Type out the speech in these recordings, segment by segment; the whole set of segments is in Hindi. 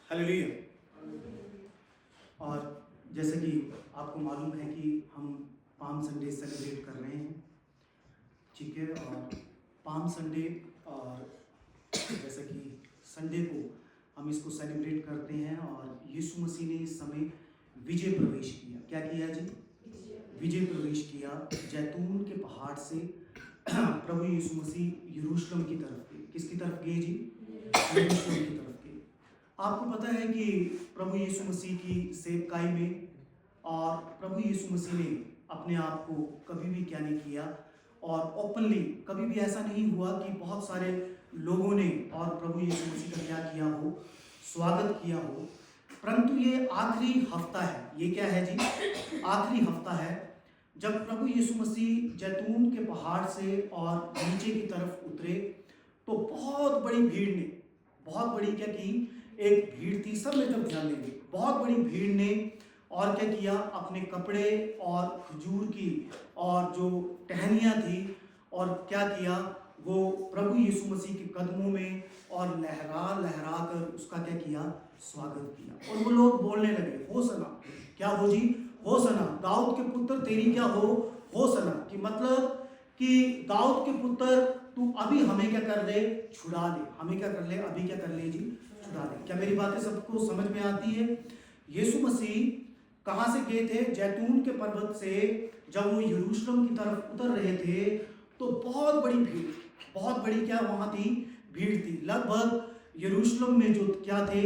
हालेलुया। और जैसे कि आपको मालूम है कि हम पाम संडे सेलिब्रेट कर रहे हैं, ठीक है। और पाम संडे और जैसे कि संडे को हम इसको सेलिब्रेट करते हैं और यीशु मसीह ने इस समय विजय प्रवेश किया। क्या किया जी? विजय प्रवेश किया जैतून के पहाड़ से। प्रभु यीशु मसीह यरूशलेम की तरफ गए। किसकी तरफ गए जी? यरूशलेम की तरफ गए। आपको पता है कि प्रभु यीशु मसीह की सेवकाई में और प्रभु यीशु मसीह ने अपने आप को कभी भी क्या नहीं किया और ओपनली कभी भी ऐसा नहीं हुआ कि बहुत सारे लोगों ने और प्रभु यीशु मसीह का क्या किया हो, स्वागत किया हो। परंतु ये आखिरी हफ्ता है। ये क्या है जी? आखिरी हफ्ता है जब प्रभु यीशु मसीह जैतून के पहाड़ से और नीचे की तरफ उतरे तो बहुत बड़ी भीड़ ने, बहुत बड़ी क्या की, एक भीड़ थी। सब में जब ध्यान देंगे, बहुत बड़ी भीड़ ने और क्या किया, अपने कपड़े और खजूर की और जो टहनियाँ थी और क्या किया, वो प्रभु यीशु मसीह के कदमों में और लहरा लहरा कर उसका क्या किया, स्वागत किया। और वो लोग बोलने लगे, होसना। क्या हो जी? होसना, दाऊद के पुत्र तेरी क्या हो, होसना। कि मतलब कि दाऊद के पुत्र तू अभी हमें क्या कर ले, छुड़ा ले। हमें क्या कर ले, अभी क्या कर ले जी, छुड़ा ले। क्या मेरी बातें सबको समझ में आती है? यीशु मसीह कहाँ से गए थे? जैतून के पर्वत से जब वो यरूशलेम की तरफ उतर रहे थे तो बहुत बड़ी भीड़, बहुत बड़ी क्या वहाँ थी, भीड़ थी। लगभग यरूशलेम में जो क्या थे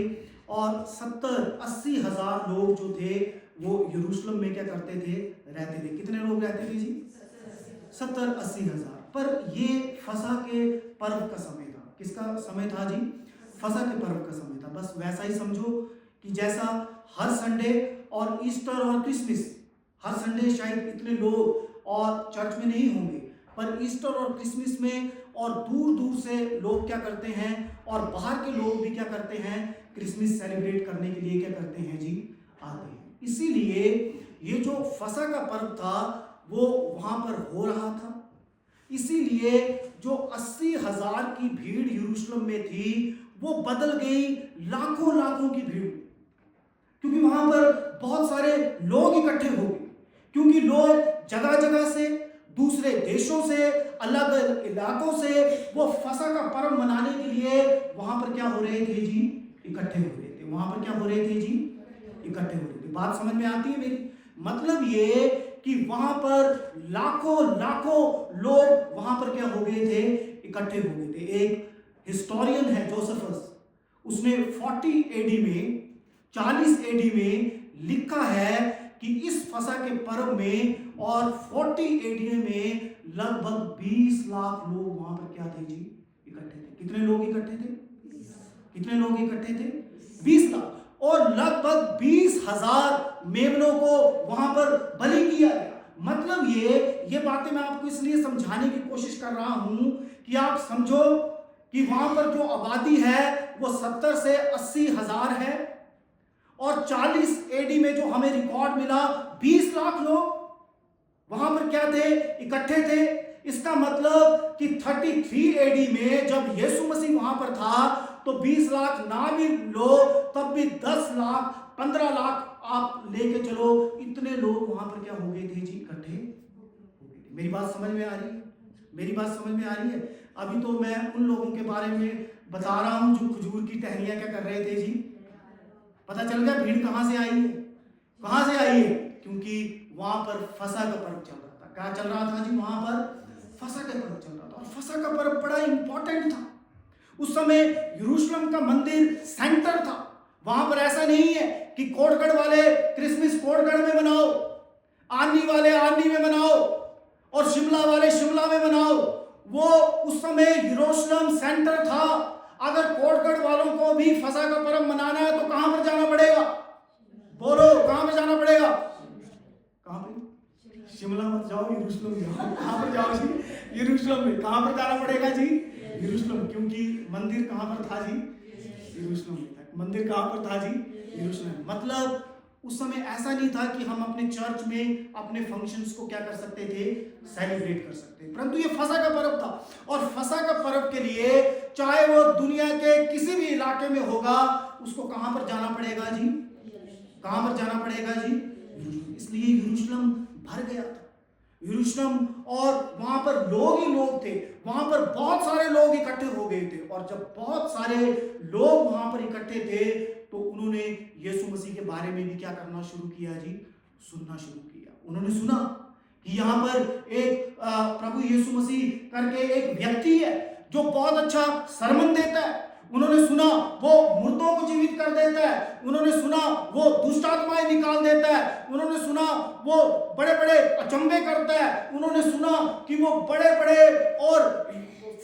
और 70-80 हज़ार लोग जो थे वो यरूशलेम में क्या करते थे, रहते थे। कितने लोग रहते थे जी? 70-80 हज़ार। पर ये फसह के पर्व का समय था। किसका समय था जी? फसह के पर्व का समय था। बस वैसा ही समझो कि जैसा हर संडे और ईस्टर और क्रिसमस, हर संडे शायद इतने लोग और चर्च में नहीं होंगे, पर ईस्टर और क्रिसमस में और दूर दूर से लोग क्या करते हैं और बाहर के लोग भी क्या करते हैं, क्रिसमस सेलिब्रेट करने के लिए क्या करते हैं जी, आते हैं। इसीलिए ये जो फसह का पर्व था वो वहाँ पर हो रहा था। इसीलिए जो 80 हज़ार की भीड़ यरूशलेम में थी वो बदल गई लाखों लाखों की भीड़, क्योंकि वहां पर बहुत सारे लोग इकट्ठे हो गए। क्योंकि लोग जगह जगह से, दूसरे देशों से, अलग अलग इलाकों से वो फसह का पर्व मनाने के लिए वहां पर क्या हो रहे थे जी, इकट्ठे हो रहे थे। वहां पर क्या हो रहे थे जी, इकट्ठे हो रहे थे। बात समझ में आती है मेरी? मतलब ये कि वहां पर लाखों लाखों लोग वहां पर क्या हो गए थे, इकट्ठे हो गए थे। एक हिस्टोरियन है जोसेफस, उसने 40 एडी में, 40 एडी में लिखा है कि इस फसह के पर्व में और 40 एडी में लगभग 20 लाख लोग वहां पर क्या थे जी, इकट्ठे थे। कितने लोग इकट्ठे थे? कितने लोग इकट्ठे थे? 20 लाख। और लगभग 20 हज़ार मेमनों को वहां पर बलि किया गया। मतलब ये बातें मैं आपको इसलिए समझाने की कोशिश कर रहा हूं कि आप समझो कि वहां पर जो आबादी है वो 70 से 80 हज़ार है और 40 एडी में जो हमें रिकॉर्ड मिला 20 लाख लोग वहां पर क्या थे, इकट्ठे थे। इसका मतलब कि 33 एडी में जब यीशु मसीह वहां पर था तो 20 लाख ना भी लो तब भी 10 लाख 15 लाख आप लेके चलो, इतने लोग वहां पर क्या हो गए थे जी, इकट्ठे हो गए थे। मेरी बात समझ में आ रही है? मेरी बात समझ में आ रही है? अभी तो मैं उन लोगों के बारे में बता रहा हूं जो खजूर की टहनियां क्या कर रहे थे जी। पता चल गया भीड़ कहां से आई है? कहां से आई है? क्योंकि वहां पर फसह का पर्व चल रहा था। क्या चल रहा था जी? वहां पर फसह का पर्व चल रहा था और फसह का पर्व बड़ा इंपॉर्टेंट था। उस समय यरूशलेम का मंदिर सेंटर था। वहां पर ऐसा नहीं है कि कोटगढ़ वाले क्रिसमस कोटगढ़ में मनाओ, आर्नी वाले आर्नी में मनाओ और शिमला वाले शिमला में मनाओ। वो उस समय यरूशलेम सेंटर था। अगर कोटगढ़ वालों को भी फसह का पर्व मनाना है तो कहां पर जाना पड़ेगा? बोलो, कहां पर जाना पड़ेगा? कहां पे? शिमला मत जाओ, यरूशलेम जाओ। कहां पर जाओ जी? यरूशलेम में। कहां पर जाना पड़ेगा जी? यरूशलेम। क्योंकि मंदिर कहां पर था जी? यरूशलेम में था। मंदिर कहां पर था जी? यरूशलेम। मतलब उस समय ऐसा नहीं था कि हम अपने चर्च में अपने फंक्शंस को क्या कर सकते थे, सेलिब्रेट कर सकते थे। परंतु ये फसह का पर्व था और फसह का पर्व के लिए चाहे वो दुनिया के किसी भी इलाके में होगा, उसको कहां पर जाना पड़ेगा जी? कहां पर जाना पड़ेगा जी? इसलिए यरूशलेम भर गया था, यरूशलेम, और वहां पर लोग ही लोग थे, वहां पर बहुत सारे लोग इकट्ठे हो गए थे। और जब बहुत सारे लोग वहां पर इकट्ठे थे तो उन्होंने यीशु मसीह के बारे में भी क्या करना शुरू किया जी? सुनना शुरू किया। उन्होंने सुना कि यहाँ पर एक प्रभु यीशु मसीह करके एक व्यक्ति है जो बहुत अच्छा सरमन देता है। उन्होंने सुना वो मुर्दों को जीवित कर देता है, उन्होंने सुना वो दुष्ट आत्माएं निकाल देता है, उन्होंने सुना वो बड़े बड़े अचंभे करता है, उन्होंने सुना कि वो बड़े बड़े और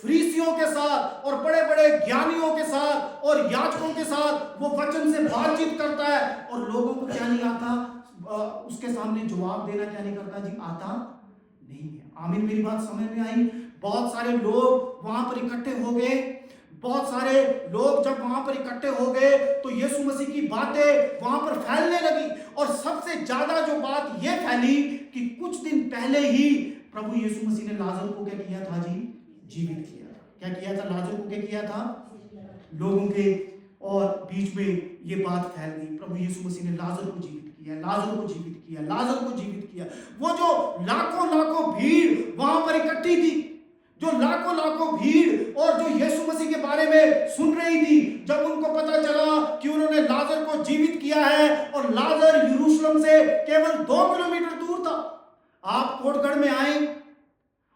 फरीसियों के साथ और बड़े बड़े ज्ञानियों के साथ और याजकों के साथ वो वचन से बातचीत करता है। और लोगों को क्या नहीं आता, उसके सामने जवाब देना क्या नहीं करता जी? आता नहीं है। आमीन, मेरी बात समझ में आई? बहुत सारे लोग वहां पर इकट्ठे हो गए, बहुत सारे लोग जब वहां पर इकट्ठे हो गए तो यीशु मसीह की बातें वहां पर फैलने लगी। और सबसे ज्यादा जो बात यह फैली कि कुछ दिन पहले ही प्रभु यीशु मसीह ने लाजर को क्या किया था जी? जीवित किया था। क्या किया था? लाजर को क्या किया था? लोगों के और बीच में ये बात फैल गई, प्रभु यीशु मसीह ने लाजर को जीवित किया, लाजर को जीवित किया, लाजर को जीवित किया। वो जो लाखों लाखों भीड़ वहां पर इकट्ठी थी, जो लाखों लाखों भीड़ और जो यीशु मसीह के बारे में सुन रही थी, जब उनको पता चला कि उन्होंने लाजर को जीवित किया है और लाजर यरूशलेम से केवल 2 किलोमीटर दूर था। आप कोटगढ़ में आए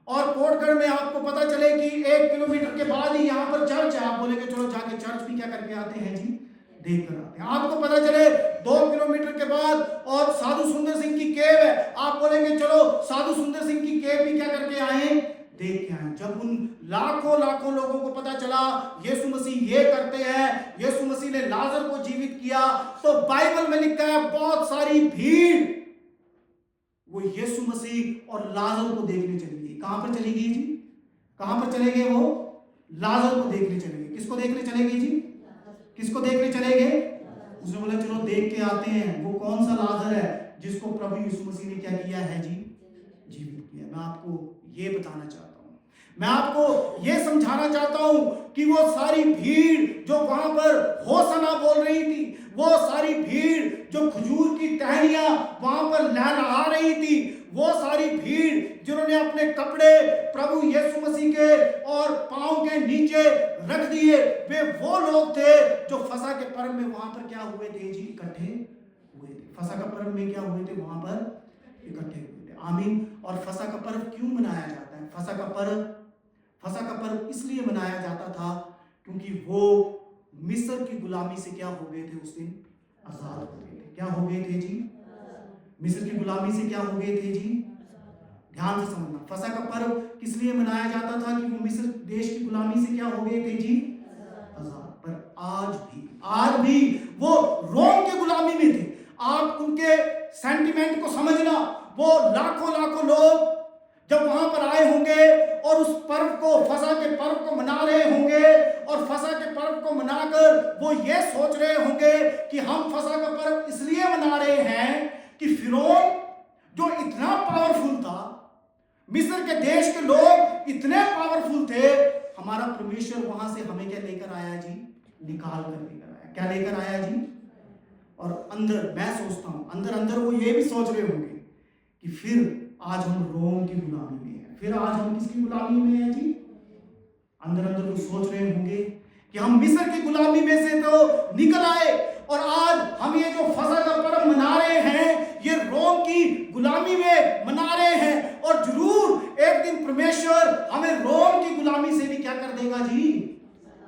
और कोटगढ़ में आपको पता चले कि 1 किलोमीटर के बाद ही यहाँ पर चर्च है, आप बोलेंगे चलो जाके चर्च भी क्या करके आते हैं जी? देख कर आते हैं। आपको पता चले 2 किलोमीटर के बाद और साधु सुंदर सिंह की केव है, आप बोलेंगे चलो साधु सुंदर सिंह की केव भी क्या करके आए? देख के आए। जब उन लाखों लाखों लोगों को पता चला यीशु मसीह ये करते हैं, यीशु मसीह ने लाजर को जीवित किया, तो बाइबल में लिखा है बहुत सारी भीड़ वो यीशु मसीह और लाजर को देखने चली गई। कहां पर चली गई जी? कहां पर चले गए? वो लाजर को देखने चले गए। किसको देखने चले गए जी? किसको देखने चले गए? उसने बोला चलो देख के आते हैं वो कौन सा लाजर है जिसको प्रभु यीशु मसीह ने क्या किया है जी? जीवित किया। मैं आपको ये बताना चाहता हूं, मैं आपको ये समझाना चाहता हूं कि वो सारी भीड़ जो वहां पर होसना बोल रही थी, वो सारी भीड़ जो खजूर की टहनियां वहां पर लहरा रही थी, वो सारी भीड़ जिन्होंने अपने कपड़े प्रभु यीशु मसीह के और पांव के नीचे रख दिए, वे वो लोग थे जो फसह के पर्व में वहां पर क्या हुए थे जी? इकट्ठे हुए थे। फसह का पर्व में क्या हुए थे? वहां पर इकट्ठे हुए थे। आमीन। और फसह का पर्व क्यों मनाया जाता है? फसह का पर्व इसलिए मनाया जाता था क्योंकि वो मिस्र की गुलामी से क्या हो गए थे? उस दिन आजाद हो गए थे। क्या हो गए थे जी? मिस्र की गुलामी से क्या हो गए थे जी? ध्यान से समझना। फसह का पर्व किस लिए मनाया जाता था? कि वो मिस्र देश की गुलामी से क्या हो गए थे जी? आजाद। पर आज भी वो रोम के गुलामी में थे। आप उनके सेंटिमेंट को समझना। वो लाखों लाखों लोग जब वहां पर आए होंगे और उस पर्व को, फसह के पर्व को मना रहे होंगे, और फसह के पर्व को मनाकर वो ये सोच रहे होंगे कि हम फसह का पर्व इसलिए मना रहे हैं कि फिरौन जो इतना पावरफुल था, मिस्र के देश के लोग इतने पावरफुल थे, हमारा परमेश्वर वहां से हमें क्या लेकर आया जी? निकाल कर लेकर आया। क्या लेकर आया जी? और अंदर मैं सोचता हूं अंदर वो ये भी सोच रहे होंगे कि फिर आज हम रोम की गुलामी में हैं, फिर आज हम किसकी गुलामी में हैं जी? अंदर वो सोच रहे होंगे कि हम मिस्र की गुलामी में से तो निकल आए और आज हम ये जो फसह का पर्व मना रहे हैं ये रोम की गुलामी में मना रहे हैं, और जरूर एक दिन परमेश्वर हमें रोम की गुलामी से भी क्या कर देगा जी?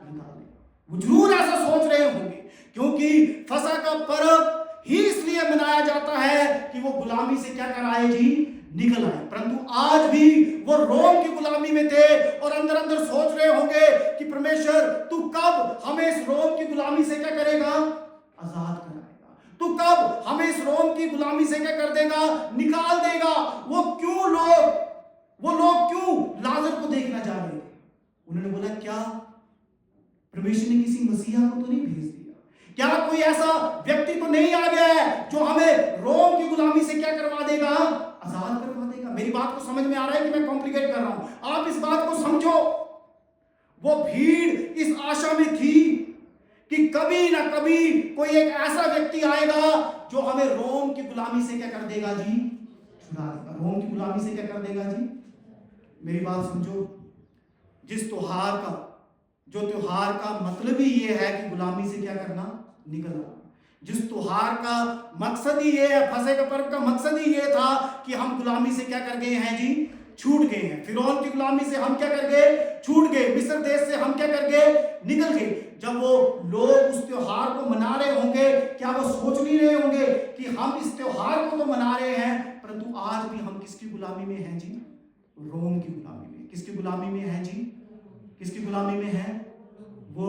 निकाल देगा। वो जरूर ऐसा सोच रहे होंगे क्योंकि फसह का पर्व ही इसलिए मनाया जाता है कि वो गुलामी से क्या कराए जी? निकल आए। परंतु आज भी वो रोम की गुलामी में थे और अंदर सोच रहे होंगे कि परमेश्वर तू कब हमें इस रोम की गुलामी से क्या करेगा? आजाद कराएगा। तू कब हमें इस रोम की गुलामी से क्या कर देगा? निकाल देगा। वो लोग क्यों लाजर को देखना चाह रहे थे? उन्होंने बोला क्या परमेश्वर ने किसी मसीहा को तो नहीं भेज दिया? क्या कोई ऐसा व्यक्ति तो नहीं आ गया है जो हमें रोम की गुलामी से क्या करवा देगा? आजाद करवा देगा। मेरी बात को समझ में आ रहा है कि मैं कॉम्प्लिकेट कर रहा हूं? आप इस बात को समझो। वो भीड़ इस आशा में थी कि कभी कभी ना कभी कोई एक ऐसा व्यक्ति आएगा जो हमें रोम की गुलामी से क्या कर देगा जी, छुड़ा देगा। रोम की गुलामी से क्या कर देगा जी, मेरी बात समझो। जिस त्योहार का मतलब ही ये है कि गुलामी से क्या करना, निकलना। जिस त्योहार का मकसद ही ये है, फसह का पर्व का मकसद ही ये था कि हम गुलामी से क्या कर गए हैं जी, छूट गए हैं। फिरौन की गुलामी से हम क्या कर गए, छूट गए। मिस्र देश से हम क्या कर गए, निकल गए। जब वो लोग उस त्योहार को मना रहे होंगे, क्या वो सोच नहीं रहे होंगे कि हम इस त्योहार को तो मना रहे हैं, परंतु आज भी हम किसकी गुलामी में हैं जी, रोम की गुलामी में। किसकी गुलामी में हैं जी, किसकी गुलामी में हैं? वो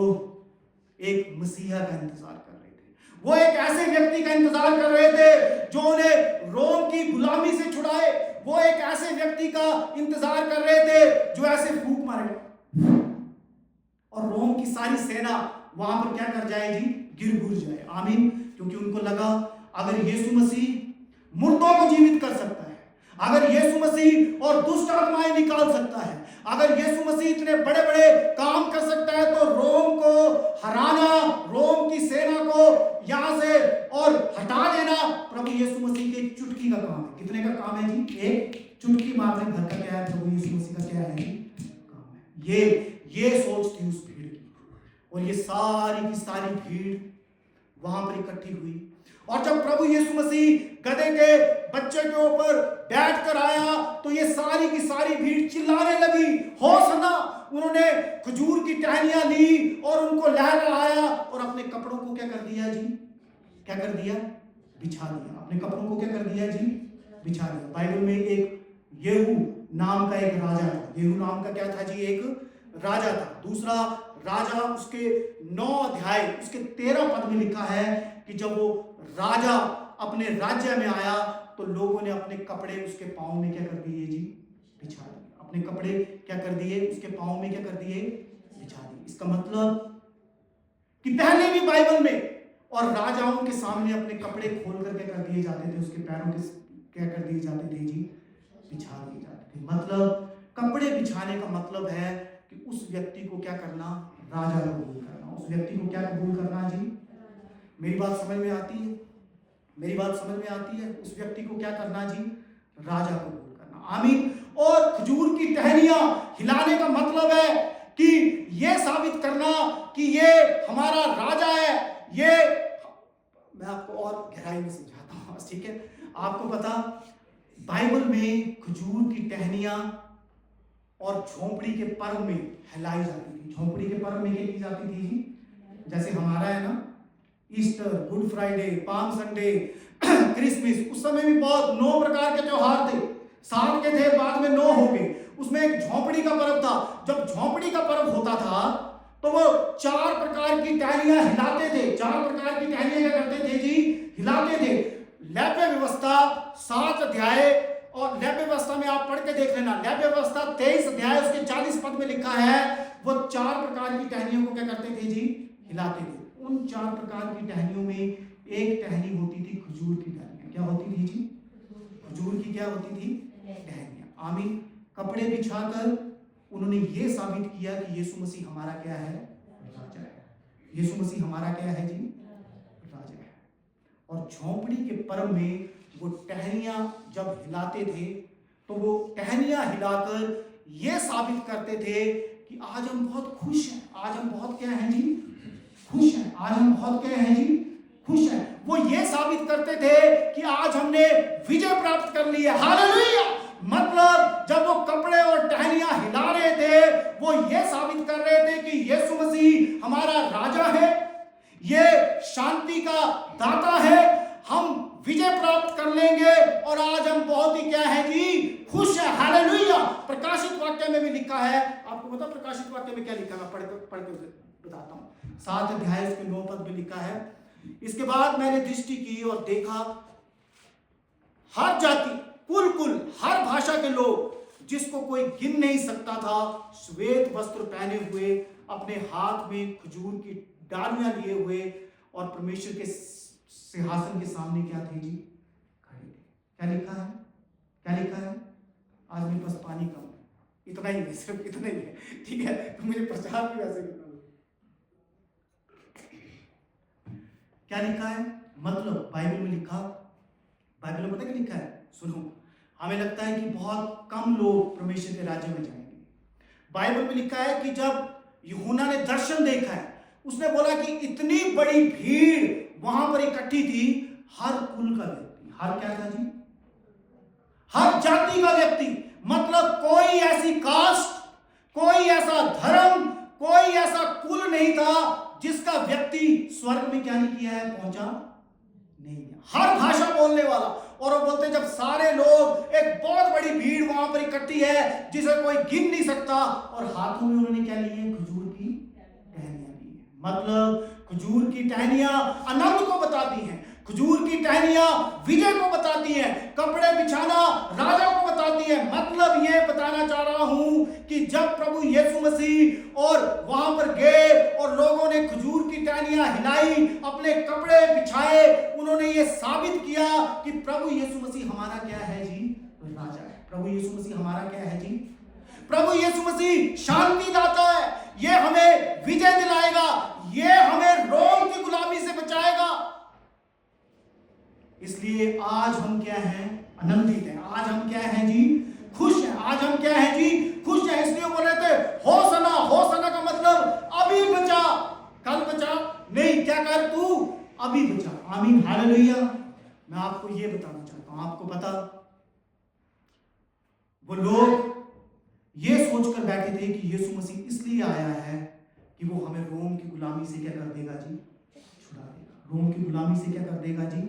एक मसीहा का इंतजार कर रहे थे। वो एक ऐसे व्यक्ति का इंतजार कर रहे थे जो उन्हें रोम की गुलामी से छुड़ाए। वो एक ऐसे व्यक्ति का इंतजार कर रहे थे जो ऐसे फूंक मारे और रोम की सारी सेना वहां पर क्या कर जाए जी, गिर गुर जाए। आमीन। क्योंकि उनको लगा अगर यीशु मसीह मुर्दों को जीवित कर सकता है, अगर यीशु मसीह और दुष्ट आत्माएं निकाल सकता है, अगर यीशु मसीह इतने बड़े बड़े काम कर सकता है, तो रोम को हराना, रोम की सेना को यहां से और हटा देना प्रभु यीशु मसीह के चुटकी का काम है। कितने का काम है जी, एक चुटकी मारने भर का क्या है, प्रभु यीशु मसीह का क्या है जी, काम है। ये सोच थी उस भीड़ की। और ये सारी की सारी भीड़ वहां पर इकट्ठी हुई। और जब प्रभु यीशु मसीह गधे के बच्चे के ऊपर बैठ कर आया तो ये सारी की सारी भीड़ चिल्लाने लगी, होशाना। उन्होंने खजूर की टहनियां ली और उनको लहराया और अपने कपड़ों को क्या कर दिया जी, क्या कर दिया, बिछा दिया। अपने कपड़ों को क्या कर दिया जी, बिछा दिया। बाइबल में एक येहू नाम का एक राजा था। येहू नाम का क्या था जी, एक राजा था। दूसरा राजा, उसके 9 अध्याय उसके 13 पद में लिखा है कि जब वो राजा अपने राज्य में आया तो लोगों ने अपने कपड़े उसके पांव में क्या कर दिए जी, बिछा दिए। अपने कपड़े क्या कर दिए, उसके पांव में क्या कर दिए, बिछा दिए। इसका मतलब कि पहले भी बाइबल में और राजाओं के सामने अपने कपड़े खोल कर क्या कर दिए जाते थे, उसके पैरों के क्या कर दिए जाते थे जी, बिछा दिए जाते थे। मतलब कपड़े बिछाने का मतलब है कि उस व्यक्ति को क्या करना, राजा कबूल करना। उस व्यक्ति को क्या कबूल करना जी, मेरी बात समझ में आती है, मेरी बात समझ में आती है। उस व्यक्ति को क्या करना जी, राजा कबूल करना। आमीन। और खजूर की टहनियां हिलाने का मतलब है कि यह साबित करना कि ये हमारा राजा है। ये मैं आपको और गहराई में समझाता हूं, ठीक है। आपको पता बाइबल में खजूर की टहनियां और झोंपड़ी के पर्व में हिलाई जाती थी। झोंपड़ी के पर्व में क्या की जाती थी, जैसे हमारा है ना Easter, good Friday, palm Sunday, Christmas. उस समय भी बहुत 9 प्रकार के त्योहार थे। 7 के थे, बाद में 9 हो गए। उसमें एक झोंपड़ी का पर्व था। जब झोंपड़ी का पर्व होता था तो वो 4 प्रकार की टहनियां हिलाते थे। 4 प्रकार की टहनियां क्या करते थे जी, हिलाते थे। लेव्य व्यवस्था 7 अध्याय, और लेव्य व्यवस्था में आप पढ़ के देख लेना। लेव्य व्यवस्था 23 अध्याय उसके 40 पद में लिखा है, वो 4 प्रकार की टहनियों को क्या करते थे जी, हिलाते थे। उन 4 प्रकार की टहनियों में एक टहनी होती थी खजूर की टहनियां। क्या होती थी जी, खजूर की क्या होती थी, टहनियां। आमीन। कपड़े बिछाकर उन्होंने ये साबित किया कि यीशु मसीह हमारा क्या है, राजा है। यीशु मसीह हमारा क्या है जी, राजा है। और झोंपड़ी के पर्व में वो टहनियां जब हिलाते थे तो वो टहनियां हिलाकर ये साबित करते थे कि आज हम बहुत खुश हैं, आज हम बहुत क्या हैं जी, खुश हैं। आज हम बहुत क्या हैं जी, खुश हैं। वो ये साबित करते थे कि आज हमने विजय प्राप्त कर ली है। हालेलुया। मतलब जब वो कपड़े और टहनियां हिला रहे थे, वो ये साबित कर रहे थे कि यीशु मसीह हमारा राजा है, ये शांति का दाता है, हम विजय प्राप्त कर लेंगे और आज हम बहुत ही क्या है जी, खुश है। हालेलुया। प्रकाशित वाक्य में भी लिखा है, आपको पता प्रकाशित वाक्य में क्या लिखा है, पढ़ के बताता हूं। 7 अध्याय उसके 9 पद में लिखा है, इसके बाद मैंने दृष्टि की और देखा हर जाति, कुल हर भाषा के लोग, जिसको कोई गिन नहीं सकता था, श्वेत वस्त्र पहने हुए, अपने हाथ में खजूर की डालियां लिए हुए और परमेश्वर के सिंहासन के सामने क्या थे जी, खड़े थे। क्या लिखा है, क्या लिखा है? आज मेरे पास पानी कम है, इतना ही है, सिर्फ इतना ही है, ठीक है। तो मुझे प्रचार भी वैसे करना। क्या लिखा है? मतलब बाइबल में पता क्या लिखा है? सुनो, हमें लगता है कि बहुत कम लोग परमेश्वर के राज्य में जाएंगे। बाइबल में लिखा है कि जब यूहन्ना ने दर्शन देखा है, उसने बोला कि इतनी बड़ी भीड़ वहां पर इकट्ठी थी, हर कुल का व्यक्ति, हर क्या था जी? हर जाति का व्यक्ति, मतलब कोई ऐसी कास्ट, कोई ऐसा धर्म, कोई ऐसा कुल नहीं था जिसका व्यक्ति स्वर्ग में क्या नहीं किया है, पहुंचा नहीं है। हर भाषा बोलने वाला। और वो बोलते जब सारे लोग, एक बहुत बड़ी भीड़ वहां पर इकट्ठी है जिसे कोई गिन नहीं सकता, और हाथों में उन्होंने क्या लिए? खजूर की टहनियां ली है। मतलब खजूर की टहनियां आनंद को बताती हैं, खजूर की टहनियां विजय को बताती हैं, कपड़े बिछाना राजा को बताती है। मतलब ये बताना चाह रहा हूं कि जब प्रभु यीशु मसीह और वहां पर गए और लोगों ने खजूर की टहनियां हिलाई, अपने कपड़े बिछाए, उन्होंने ये साबित किया कि प्रभु यीशु मसीह हमारा क्या है जी? राजा है। प्रभु यीशु मसीह हमारा क्या है जी? प्रभु यीशु मसीह शांति दाता है। ये हमें विजय दिलाएगा, ये हमें रोम की गुलामी से बचाएगा। इसलिए आज हम क्या हैं? आनंदित हैं। आज हम क्या हैं जी? खुश हैं। आज हम क्या हैं जी? खुश हैं। इसलिए बोल रहे थे होसना। होसना का मतलब अभी बचा, कल बचा नहीं, क्या कर तू? अभी बचा। आमीन, हालेलुया। मैं आपको ये बताना चाहता हूं, आपको पता, वो लोग ये सोचकर बैठे थे कि यीशु मसीह इसलिए आया है कि वो हमें रोम की गुलामी से क्या कर देगा जी? छुड़ा देगा। रोम की गुलामी से क्या कर देगा जी?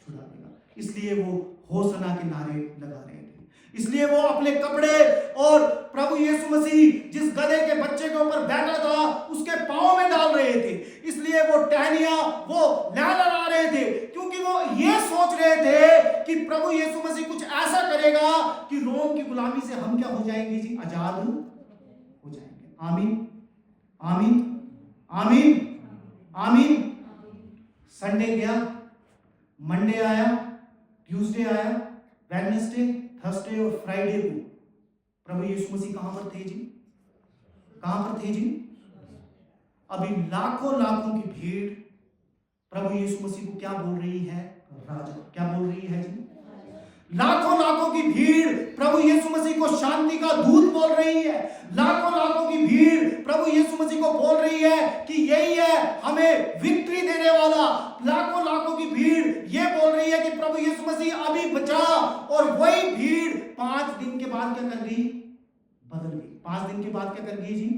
छुड़ा देगा। इसलिए वो होसना के नारे लगा रहे थे। इसलिए वो अपने कपड़े और प्रभु यीशु मसीह जिस गधे के बच्चे के ऊपर बैठा था उसके पांव में डाल रहे थे। इसलिए वो टहनियां वो लहरा रहे थे, क्योंकि वो ये सोच रहे थे कि प्रभु यीशु मसीह कुछ ऐसा करेगा कि रोम की गुलामी से हम क्या हो जाएंगे जी? आजाद हो जाएंगे। आमीन, आमीन, आमीन, आमीन। संडे गया, मंडे आया, ट्यूसडे आया, वेडनेसडे, थर्सडे और फ्राइडे को प्रभु यीशु मसीह कहां पर थे जी? कहां पर थे जी? अभी लाखों लाखों की भीड़ प्रभु यीशु मसीह को क्या बोल रही है? राजा। क्या बोल रही है जी? लाखों लाखों की भीड़ प्रभु यीशु मसीह को शांति का दूत बोल रही है। लाखों लाखों की भीड़ प्रभु यीशु मसीह को बोल रही है कि यही है हमें विक्ट्री देने वाला। लाखों लाखों की भीड़ ये बोल रही है कि प्रभु यीशु मसीह अभी बचा। और वही भीड़ 5 दिन के बाद क्या कर गई? बदल गई। 5 दिन के बाद क्या कर गई जी?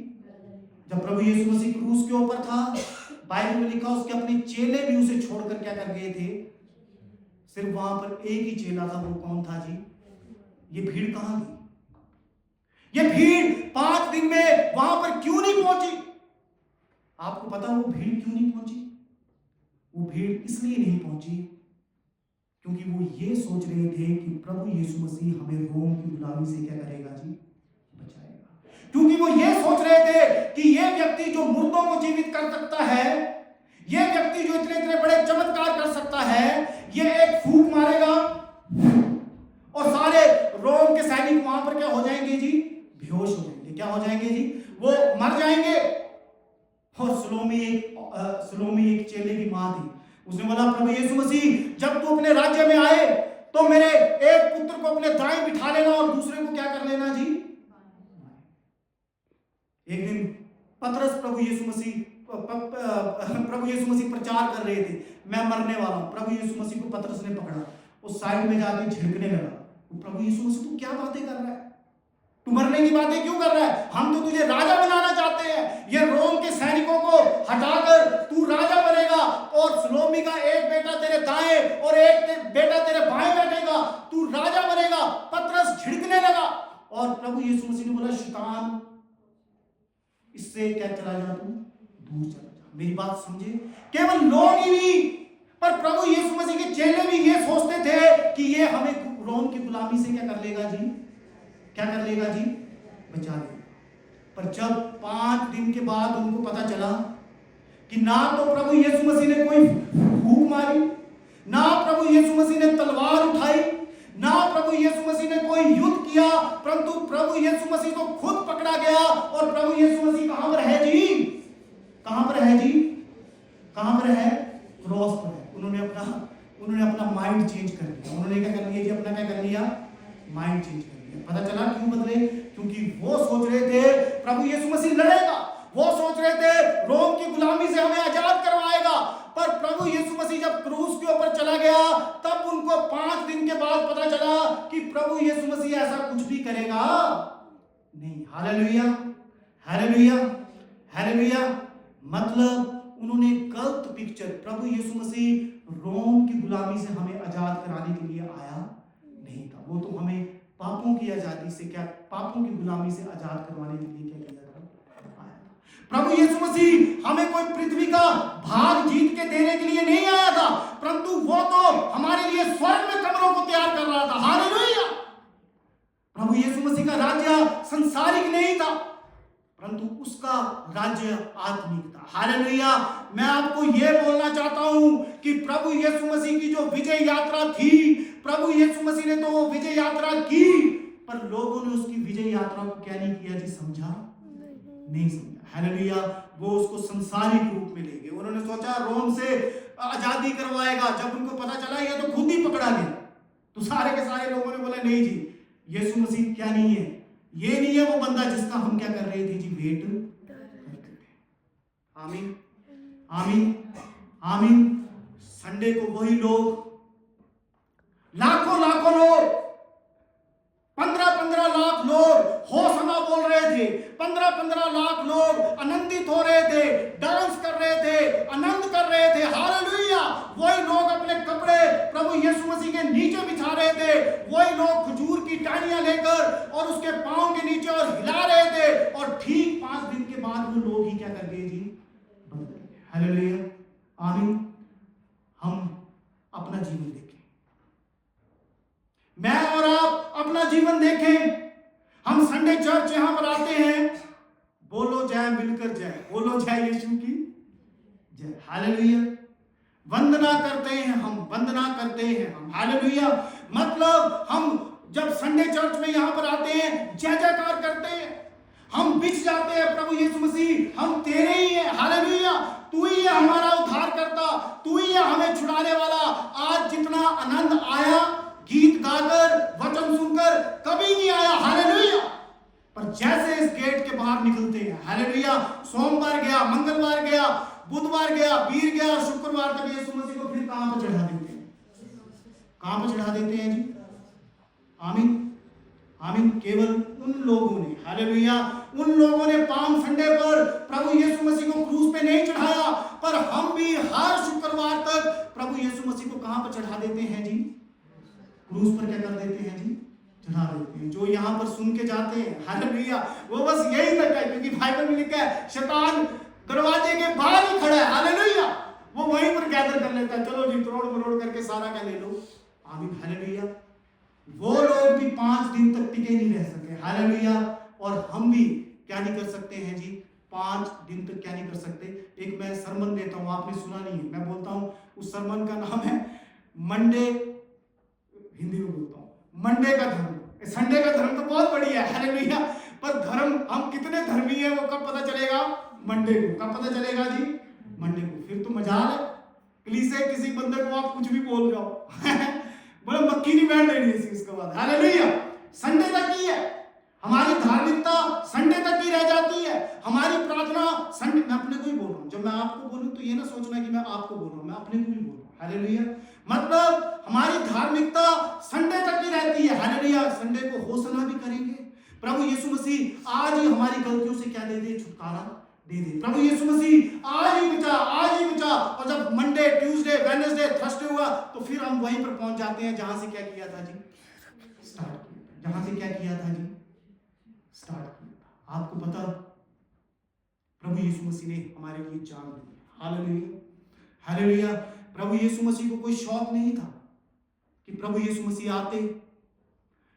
जब प्रभु यीशु मसीह क्रूस के ऊपर था, बाइबल में लिखा उसके अपने चेले भी उसे छोड़कर क्या कर गए थे? सिर्फ वहां पर एक ही चेला था। वो कौन था जी? ये भीड़ कहां गई? ये भीड़ 5 दिन में वहां पर क्यों नहीं पहुंची? आपको पता वो भीड़ क्यों नहीं पहुंची? वो भीड़ इसलिए नहीं पहुंची क्योंकि वो ये सोच रहे थे कि प्रभु यीशु मसीह हमें रोम की गुलामी से क्या करेगा जी? बचाएगा। क्योंकि वो ये सोच रहे थे कि ये व्यक्ति जो मुर्दों को जीवित कर सकता है, ये व्यक्ति जो इतने इतने बड़े चमत्कार कर सकता है, ये एक फूंक मारेगा और सारे रोम के सैनिक वहां पर क्या हो जाएंगे जी? बेहोश हो जाएंगे। क्या हो जाएंगे जी? वो मर जाएंगे। और सलोमी एक चेले की मां थी। उसने बोला प्रभु यीशु मसीह जब तू अपने राज्य में आए तो मेरे एक पुत्र को अपने दाएं बिठा लेना और दूसरे को क्या कर लेना जी? एक दिन पतरस प्रभु यीशु मसीह प्रचार कर रहे थे, मैं मरने वाला हूं। प्रभु यीशु मसीह को पतरस ने पकड़ा, उस साइड में जाके झिड़कने लगा। प्रभु यीशु मसीह तू क्या बातें कर रहा है? तू मरने की बातें क्यों कर रहा है? हम तो तुझे राजा बनाना चाहते हैं। ये रोम के सैनिकों को हटाकर तू राजा बनेगा और सलोमी का एक बेटा तेरे दाएं और एक बेटा तेरे बाएं बैठेगा, तू राजा बनेगा। पतरस झिड़कने लगा और प्रभु यीशु मसीह ने बोला शैतान इससे क्या चला जा, तू दूर चला जा। मेरी बात समझे? केवल लोग ही नहीं पर प्रभु यीशु मसीह के चेले भी ये सोचते थे कि ये हमें रोम की गुलामी से क्या कर लेगा जी? क्या कर लेगा जी? बचा लेगा। पर जब 5 दिन के बाद उनको पता चला कि ना तो प्रभु यीशु मसीह ने कोई फूंक मारी, ना प्रभु यीशु मसीह ने तलवार उठाई, ना प्रभु यीशु मसीह ने कोई युद्ध किया, परंतु प्रभु यीशु मसीह तो खुद पकड़ा गया। और प्रभु यीशु मसीह कहां पर है जी? कहां पर है जी? कहां पर है? क्रॉस माइंड चेंज कर लिया। उन्होंने क्या कर लिया जी, अपना क्या कर लिया, माइंड चेंज कर लिया। पता चला क्यों बदले, क्योंकि वो सोच रहे थे प्रभु यीशु मसीह लड़ेगा, वो सोच रहे थे रोम की गुलामी से हमें आजाद करवाएगा। पर प्रभु यीशु मसीह जब क्रूस के ऊपर चला गया तब उनको 5 दिन के बाद पता चला कि प्रभु यीशु मसीह ऐसा कुछ भी करेगा नहीं। Hallelujah, hallelujah, hallelujah. मतलब उन्होंने गलत पिक्चर, प्रभु यीशु मसीह रोम की गुलामी से हमें आजाद कराने के लिए आया नहीं था। वो तो हमें पापों की आजादी से, क्या पापों की गुलामी से आजाद करवाने के लिए क्या किया था, आया था। प्रभु यीशु मसीह हमें कोई पृथ्वी का भाग जीत के देने के लिए नहीं आया था, परंतु वो तो हमारे लिए स्वर्ग में कमरों को तैयार कर रहा था। हालेलुया। प्रभु यीशु मसीह का राज्य संसारिक नहीं था, परंतु उसका राज्य आत्मिक था। हालेलुया। मैं आपको यह बोलना चाहता हूं कि प्रभु यीशु मसीह की जो विजय यात्रा थी, प्रभु यीशु मसीह ने तो वो विजय यात्रा की, पर लोगों ने उसकी विजय यात्रा को क्या नहीं किया जी, समझा नहीं समझा। हालेलुया। वो उसको संसारिक रूप में ले गए। उन्होंने सोचा रोम से आजादी करवाएगा। जब उनको पता चला ये तो खुद ही पकड़ा गया, तो सारे के सारे लोगों ने बोला नहीं जी, यीशु मसीह क्या नहीं है, ये नहीं है वो बंदा जिसका हम क्या कर रहे थे जी, वेट करते थे। आमीन, आमीन, आमीन। संडे को वही लोग, लाखों लाखों लोग, 15-15 लाख लोग होशना बोल रहे थे, 15-15 लाख लोग आनंदित हो रहे थे, डांस कर रहे थे, आनंद कर रहे थे। हालेलुया। वही लोग अपने कपड़े प्रभु यीशु मसीह के नीचे बिछा रहे थे, वही लोग खजूर की टहनियां लेकर और उसके पांव के नीचे और हिला रहे थे, और ठीक 5 दिन के बाद वो लोग ही क्या कर गए जी, बदल गए। हालेलुया, आमीन। हम अपना जीवन देखें, मैं और आप अपना जीवन देखें। हम संडे चर्च यहां पर आते हैं, बोलो जय, मिलकर जय, बोलो जय यीशु की जय। हालेलुया। वंदना करते हैं हम, वंदना करते हैं हम। हालेलुया। मतलब हम जब संडे चर्च में यहां पर आते हैं, जय जयकार करते हैं, हम बिछ जाते हैं प्रभु यीशु मसीह हम तेरे ही हैं। हालेलुया। तू ही है हमारा उद्धार करता, तू ही है हमें छुड़ाने वाला। आज जितना आनंद आया गीत गाकर, वचन सुनकर, कभी नहीं आया। हालेलुया। पर जैसे इस गेट के बाहर निकलते हैं, हालेलुया, सोमवार गया, मंगलवार गया, बुधवार गया, वीर गया, शुक्रवार तक यीशु मसीह को फिर कहां पर चढ़ा देते हैं, कहां पर चढ़ा देते हैं जी। आमीन, आमीन। केवल उन लोगों ने, हालेलुया, उन लोगों ने पाम संडे पर प्रभु यीशु मसीह को क्रूस पे नहीं चढ़ाया, पर हम भी हर शुक्रवार तक प्रभु यीशु मसीह को कहां पर चढ़ा देते हैं जी, क्रूस पर क्या कर देते हैं जी, चढ़ा देते हैं। जो यहाँ पर सुन के जाते हैं, हालेलुया, वो बस यही तक है, क्योंकि बाइबल में लिखा है शैतान दरवाजे के बाहर ही खड़ा है। हालेलुया। वो वहीं पर गैदर कर लेता है, चलो जी तोड़ मरोड़ करके सारा क्या ले लो। आमीन, हालेलुया। वो लोग भी 5 दिन तक टिके नहीं रह सके। हालेलुया। और हम भी क्या नहीं कर सकते हैं जी, 5 दिन तक क्या नहीं कर सकते। एक मैं सरमन देता हूँ, आपने सुना नहीं है, मैं बोलता हूँ, उस सरमन का नाम है मंडे, हिंदी में बोलता हूँ, मंडे का धर्म। संडे का धर्म तो बहुत बढ़िया है, हालेलुया, पर धर्म हम कितने धर्मी है वो कब पता चलेगा, मंडे को। कब पता चलेगा जी, मंडे को। फिर तो मजाल है, कलीसिया किसी बंदे को आप कुछ भी बोल जाओ बोले मक्खी नहीं बैठ रही इसके बाद। हालेलुया। संडे तक ही है हमारी धार्मिकता, संडे तक ही रह जाती है हमारी प्रार्थना संडे। मैं अपने को ही बोल रहा हूँ, जब मैं आपको बोलूँ तो ये ना सोचना कि मैं आपको बोल रहा हूँ, मैं अपने को ही बोल रहा हूँ। हालेलुया। मतलब हमारी धार्मिकता संडे तक ही रहती है। हालेलुया। संडे को होसना भी करेंगे। प्रभु यीशु मसीह आज ही हमारी गलतियों से क्या दे दे, छुटकारा दे दे। प्रभु यीशु मसीह आज ही बचा, आज ही बचा। और जब मंडे, ट्यूसडे, वेडनेसडे, थर्सडे हुआ तो फिर हम वहीं पर पहुंच जाते हैं जहां से क्या किया था जी, स्टार्ट किया। जहां से क्या किया था जी, स्टार्ट किया। आपको पता प्रभु यीशु मसीह ने हमारे लिए जान दी। Hallelujah, hallelujah. प्रभु यीशु मसीह को कोई शौक नहीं था कि प्रभु यीशु मसीह आते,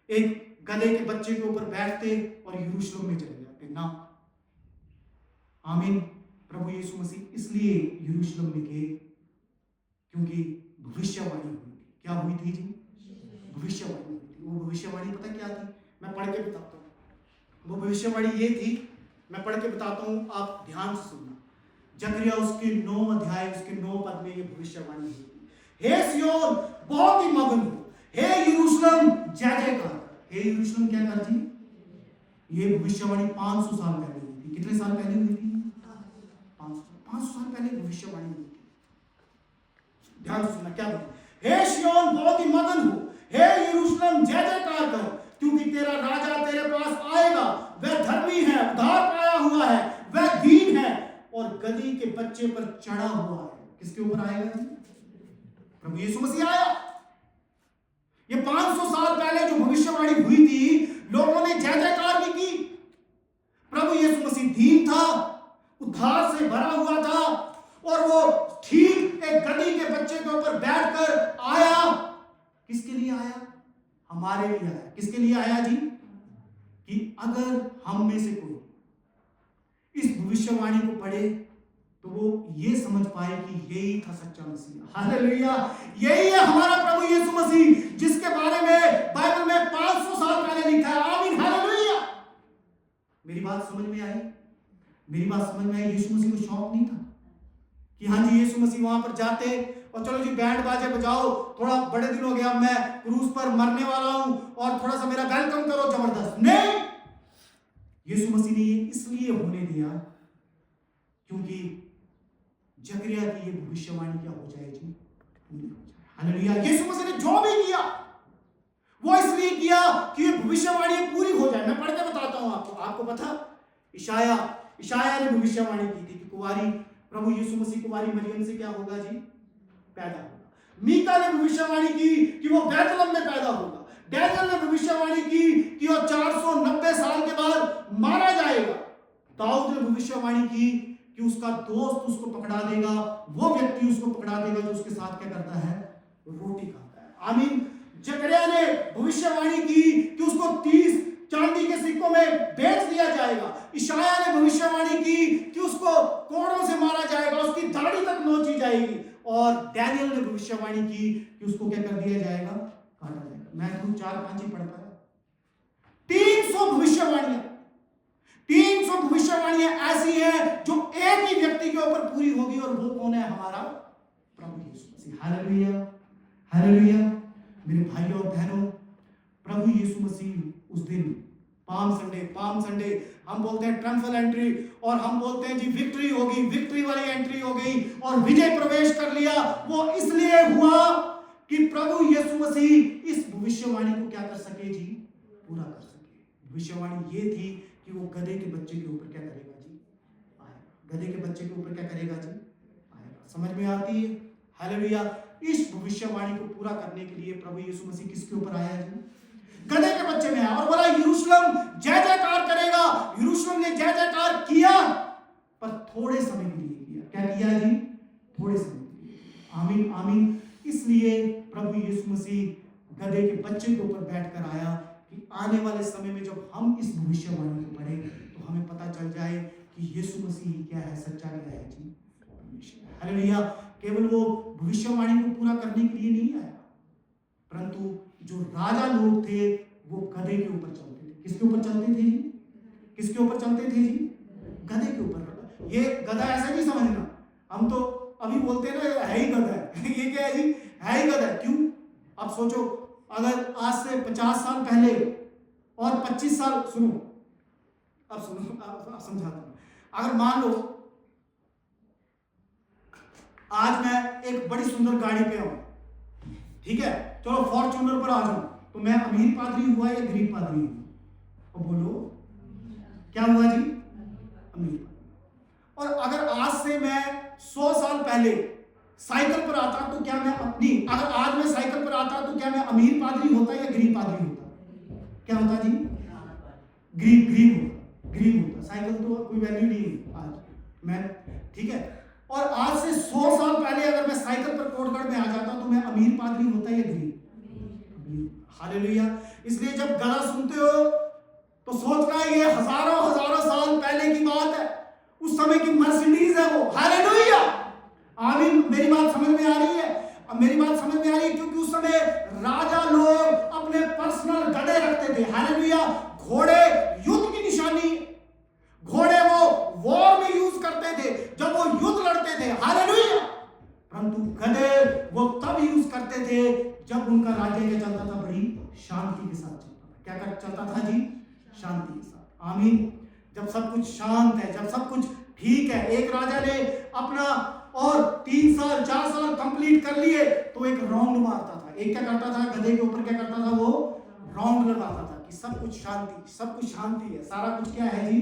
एक गधे के बच्चे के ऊपर बैठते और यरूशलेम में चले जाते ना। आमीन। प्रभु यीशु मसीह इसलिए यरूशलेम में गए क्योंकि भविष्यवाणी हुई। क्या हुई थी जी, भविष्यवाणी हुई थी। वो भविष्यवाणी पता क्या थी, मैं पढ़ के बताता हूँ। वो भविष्यवाणी ये थी, मैं पढ़ के बताता हूँ, आप ध्यान से सुनना। जकरिया उसके 9 अध्याय उसके 9 पद में ये भविष्यवाणी हुई थी। हे सिय्योन, बहुत ही मगन हो, हे यरूशलेम जय जयकार। हे यरूशलेम क्या कर जी? ये भविष्यवाणी 500 साल पहले हुई थी। कितने साल पहले हुई थी? 500 साल पहले भविष्यवाणी हुई थी। ध्यान से सुनना क्या बोलते, हे सिय्योन बहुत ही मगन हो, हे यरूशलेम जय जयकार कर, क्योंकि तेरा राजा तेरे पास आएगा, वह धर्मी है, उद्धार पाया हुआ है, वह दीन है और गदही के बच्चे पर चढ़ा हुआ है। किसके ऊपर आएगा? प्रभु यीशु मसीह आया। ये 500 साल पहले जो भविष्यवाणी हुई थी, लोगों ने जय जयकार भी की। प्रभु यीशु मसीह दीन था, उद्धार से भरा हुआ था और वो ठीक एक गदही के बच्चे के ऊपर बैठकर आया। किसके लिए आया? हमारे लिए आया। किसके लिए आया जी? कि अगर हम में से कोई इस भविष्यवाणी को पढ़े तो वो ये समझ पाए कि यही था सच्चा मसीह। हालेलुया! यही है हमारा प्रभु यीशु मसीह, जिसके बारे में बाइबल में 500 साल पहले लिखा है। आमीन, हालेलुया! मेरी बात समझ में आई? मेरी बात समझ में आई? यीशु मसीह को शौक नहीं था कि हाँ जी यीशु मसीह वहां पर जाते और चलो जी बैंड बाजे बजाओ, थोड़ा बड़े दिन हो गया, मैं क्रूस पर मरने वाला हूं और थोड़ा सा मेरा वेलकम करो जबरदस्त। नहीं, यीशु मसीह ने ये इसलिए होने दिया क्योंकि जकरिया की ये भविष्यवाणी क्या हो जाए जी? पूरी हो जाए। हालेलुया! यीशु मसीह ने जो भी किया वो इसलिए किया कि ये भविष्यवाणी पूरी हो जाए। मैं पढ़ के बताता हूं आपको। आपको पता, इशाया ने भविष्यवाणी की थी कि कुंवारी प्रभु यीशु मसीह कुंवारी मरियम से क्या होगा जी? पैदा होगा। मीका ने भविष्यवाणी की कि वो बैतलहम में पैदा होगा। डैनियल ने भविष्यवाणी की कि वो 490 साल के बाद मारा जाएगा। दाऊद ने भविष्यवाणी की कि उसका दोस्त उसको पकड़ा देगा, वो व्यक्ति उसको पकड़ा देगा जो उसके साथ क्या करता है? रोटी खाता है। आमीन। जकरिया ने भविष्यवाणी की कि उसको 30 चांदी के सिक्कों में बेच दिया जाएगा। इशाया ने भविष्यवाणी की कि उसको कोड़ों से मारा जाएगा, उसकी दाढ़ी तक नोची जाएगी। और डैनियल ने भविष्यवाणी की कि उसको क्या कर दिया जाएगा? काटा जाएगा। मैं तुम 4-5 ही पढ़ता है। 300 भविष्यवाणियां ऐसी हैं जो एक ही व्यक्ति के ऊपर पूरी होगी, और वो कौन है? हमारा प्रभु यीशु मसीह। Hallelujah, hallelujah. मेरे भाइयों और बहनों, प्रभु यीशु मसीह उस दिन पाम संडे हम बोलते हैं ट्रम्फल एंट्री, और हम बोलते हैं जी विक्ट्री होगी, विक्ट्री वाली एंट्री हो गई और विजय प्रवेश कर लिया। वो इसलिए हुआ कि प्रभु यीशु मसीह इस भविष्यवाणी को क्या कर सके जी? पूरा कर सके। भविष्यवाणी ये थी कि वो गधे के बच्चे के ऊपर क्या करेगा जी? आएगा। गधे के बच्चे के ऊपर क्या करेगा जी? आएगा। समझ में आती है? हालेलुया। इस भविष्यवाणी को पूरा करने के लिए प्रभु यीशु मसीह किसके ऊपर आया जी? गधे के बच्चे में आया और बोला यरूशलेम जय जयकार करेगा। यरूशलेम ने जय जयकार किया, पर थोड़े समय के लिए किया। क्या किया जी? थोड़े समय के लिए। आमीन, आमीन। इसलिए प्रभु यीशु मसीह गधे के बच्चे के ऊपर बैठकर आया कि आने वाले समय में जब हम इस भविष्यवाणी को पढ़ें तो हमें पता चल जाए कि यीशु मसीह क्या है, सच्चा क्या है जी? हालेलुया। केवल वो भविष्यवाणी को पूरा करने के लिए नहीं आया, परंतु जो राजा लोग थे वो गधे के ऊपर चलते थे। किसके ऊपर चलते थे जी? किसके ऊपर चलते थे जी? गधे के ऊपर। ये गधा ऐसा नहीं समझना, हम तो अभी बोलते हैं ना है ही गधा है। ये क्या है जी? है ही गधा। क्यों? आप सोचो, अगर आज से 50 साल पहले और 25 साल, सुनो अब सुनो, आप समझाता हूं। अगर मान लो आज मैं एक बड़ी सुंदर गाड़ी पे आऊं, ठीक है, चलो फॉर्च्यूनर पर आ जाऊं, तो मैं अमीर पादरी हुआ या गरीब पादरी हुआ? और बोलो क्या हुआ जी? अमीर पादरी। और अगर आज से मैं 100 साल पहले साइकिल पर आता तो क्या मैं अगर आज मैं साइकिल पर आता तो क्या मैं अमीर पादरी होता या गरीब पादरी होता? क्या होता जी? गरीब होता। साइकिल तो कोई वैल्यू नहीं है आज मैं, ठीक है। और आज से 100 साल पहले अगर मैं साइकिल पर कोटगढ़ में आ जाता तो मैं अमीर पादरी होता या गरीब? हालेलुया। इसलिए जब गधा सुनते हो तो सोचना ये हजारों साल पहले की बात है, उस समय की मर्सिडीज है वो। हालेलुया, आमीन। मेरी बात समझ में आ रही है? अब मेरी बात समझ में आ रही है, क्योंकि उस समय राजा लोग अपने पर्सनल गधे रखते थे। हालेलुया। घोड़े युद्ध की निशानी, घोड़े वो वॉर में यूज करते थे जब वो युद्ध लड़ते थे। हालेलुया। परंतु गधे वो तब यूज करते करते थे जब उनका राज्य क्या चलता था, बड़ी शांति के साथ चलता था। क्या चलता था जी? शांति के साथ। आमीन। जब सब कुछ शांत है, जब सब कुछ ठीक है, एक राजा ने अपना और 3 साल 4 साल कंप्लीट कर लिए तो एक राउंड मारता था। एक क्या करता था, गधे के ऊपर क्या करता था, वो राउंड लगाता था कि सब कुछ शांति, सब कुछ शांति है, सारा कुछ क्या है जी?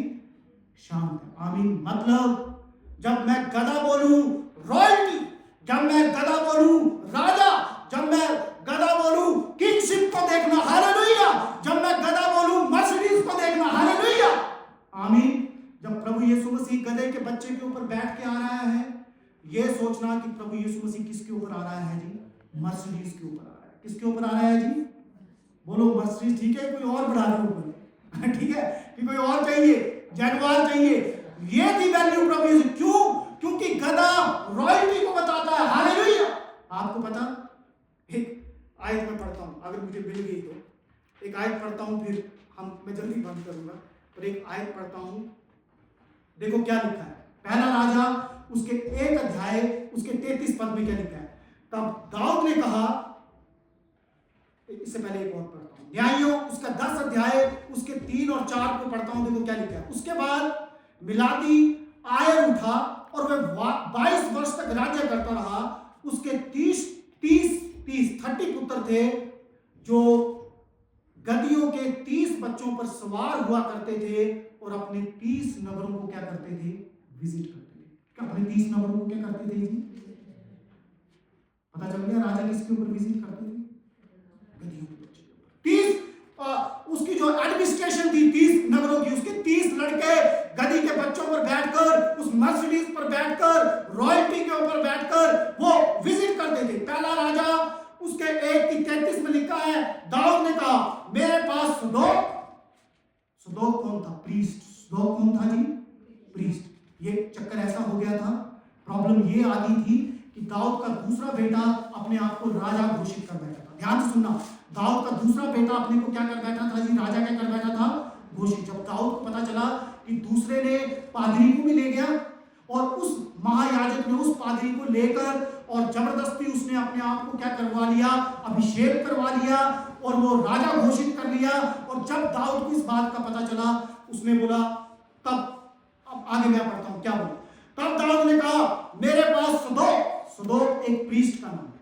शांत है। आमीन। मतलब जब मैं गधा बोलूं रॉयल्टी, जब मैं गधा बोलूं राजा, जब मैं गधा बोलूं किंगशिप को देखना, हालेलुया, जब मैं गधा बोलूं मर्सिडीज को देखना, हालेलुया। आमीन। जब प्रभु यीशु मसीह गधे के बच्चे के ऊपर बैठ के आ रहा है, ये सोचना कि प्रभु यीशु मसीह किसके ऊपर आ रहा है जी? मर्सिडीज के ऊपर आ रहा है। किसके ऊपर आ रहा है जी? बोलो मर्सिडीज। ठीक है, कोई और बढ़ा लो ऊपर, ठीक है, कि कोई और चाहिए, जगुआर चाहिए। ये थी वैल्यू प्रभु यीशु। क्यों? क्योंकि गधा रॉयल्टी को बताता है, हालेलुया। आपको पता, एक आयत में पढ़ता हूं, अगर मुझे मिल गई तो एक आयत पढ़ता हूं, फिर मैं जल्दी बंद करूंगा, और एक आयत पढ़ता हूं। देखो क्या लिखा है, पहला राजा उसके 1 अध्याय उसके 33 पद में क्या लिखा है। तब दाऊद ने कहा, इससे पहले एक और पढ़ता हूं, न्यायों उसका 10 अध्याय उसके 3 और 4 को पढ़ता हूं। देखो क्या लिखा है। उसके बाद मिलादी आयर उठा और वह 22 वर्ष तक राज्य करता रहा। उसके 30 पुत्र थे, जो गदियों के 30 बच्चों पर सवार हुआ करते थे और अपने 30 नगरों को क्या करते थे? विजिट करते थे। अपने 30 नगरों को क्या करते थे जी? पता चल गया राजा किसके ऊपर विजिट करते थे? गदियों के बच्चे ऊपर। 30 उसकी जो एडमिनिस्ट्रेशन थी 30 नगरों की, उसके 30 लड़के गदी के बच्चों पर बैठकर, उस मर्सिडीज पर बैठकर, रॉयल्टी के ऊपर बैठकर वो विजिट करते थे। पहला राजा उसके 1 की 33 में लिखा है, दाऊद ने कहा मेरे पास सदोक कौन था? प्रीस्ट। सदोक कौन था जी? प्रीस्ट। ये चक्कर ऐसा हो गया था, प्रॉब्लम ये आ गई थी कि दाऊद का दूसरा बेटा अपने आप को राजा घोषित कर बैठा था। ध्यान से सुनना, दाऊद का दूसरा बेटा अपने को क्या कर बैठा था जी? राजा क्या कर बैठा था? घोषित। जब दाऊद को पता चला कि दूसरे ने पादरी को भी ले गया और उस महायाजक ने उस पादरी को लेकर और जबरदस्ती उसने अपने आप को क्या करवा लिया? अभिषेक करवा लिया और वो राजा घोषित कर लिया। और जब दाऊद को इस बात का पता चला, उसने बोला, तब अब आगे मैं पढ़ता हूं क्या बोला। तब दाऊद ने कहा मेरे पास सदोक एक प्रीस्ट का नाम है,